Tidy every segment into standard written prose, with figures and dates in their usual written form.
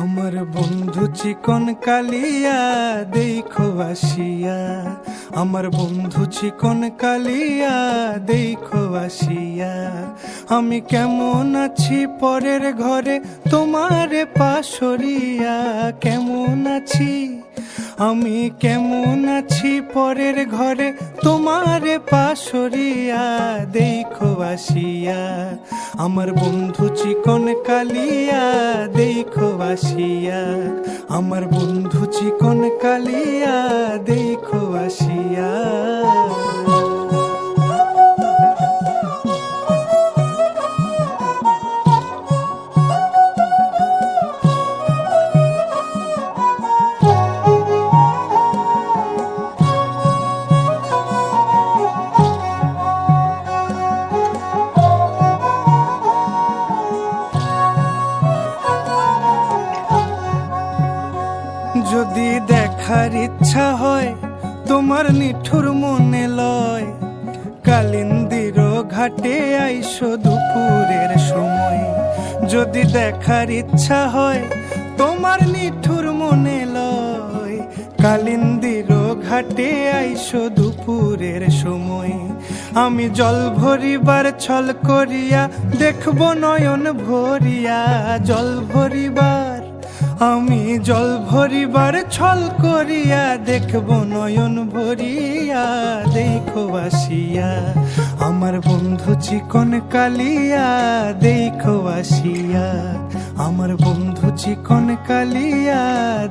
আমার বন্ধু চিকন কালিয়া দেখো আসিয়া, আমার বন্ধু চিকন কালিয়া দেখো আসিয়া। আমি কেমন আছি পরের ঘরে তোমারে পাশরিয়া, কেমন আছি আমি কেমন আছি পরের ঘরে তোমারে পাশরিয়া দেখো আসিয়া। আমার বন্ধু চিকন কালিয়া দেখো আসিয়া, আমার বন্ধু চিকন কালিয়া দেখো আসিয়া। যদি দেখার ইচ্ছা হয় তোমার নিঠুর মনে লয়, কালিন্দির ঘাটে আইসো দুপুরের সময়। যদি দেখার ইচ্ছা হয় তোমার নিঠুর মনে লয়, কালিন্দির ঘাটে আইসো দুপুরের সময়। আমি জল ভরিবার ছল করিয়া দেখব নয়ন ভরিয়া, জল ভরিবার আমি জল ভরিবার ছল করিয়া দেখব নয়ন ভরিয়া দেখো আসিয়া। আমার বন্ধু চিকন কালিয়া দেখো আসিয়া, আমার বন্ধু চিকন কালিয়া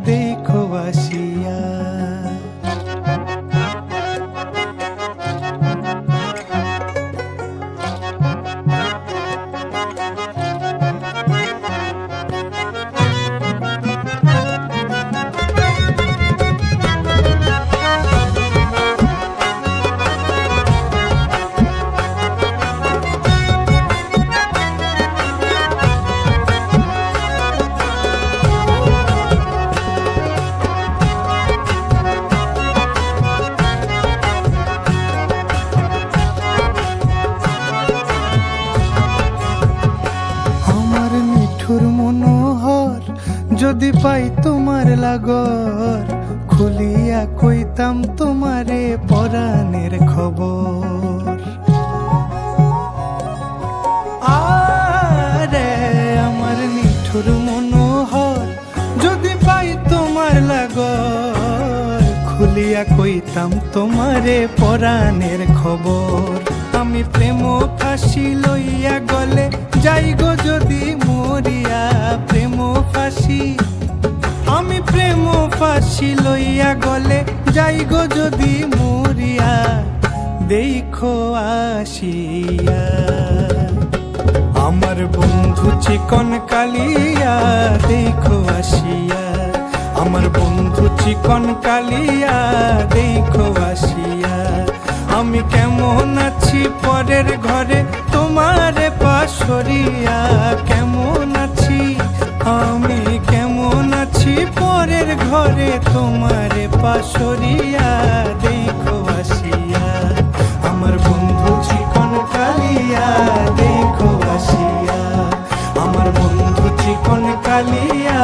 দেখো আসিয়া। মনোহর যদি পাই তোমার লাগর, খুলিয়া কইতাম তোমারে পরাণের খবর। আরে আমার নিঠুর মনোহর যদি পাই তোমার লাগর, খুলিয়া কইতাম তোমারে পরাণের খবর। আমি প্রেম ফাঁসি লইয়া গলে যাই গো যদি মরিয়া, প্রেম ফাঁসি আমি প্রেম ফাঁসি লইয়া গলে যাই গো যদি মরিয়া দেখো আসিয়া। আমার বন্ধু চিকন কালিয়া দেখো আসিয়া, আমার বন্ধু চিকন কালিয়া দেখো আসিয়া। আমি কেমন আছি পরের ঘরে তোমারে পাশরিয়া, কেমন আছি আমি কেমন আছি পরের ঘরে তোমারে পাশরিয়া দেখো আসিয়া। আমার বন্ধু চিকন কালিয়া দেখো আসিয়া, আমার বন্ধু চিকন কালিয়া।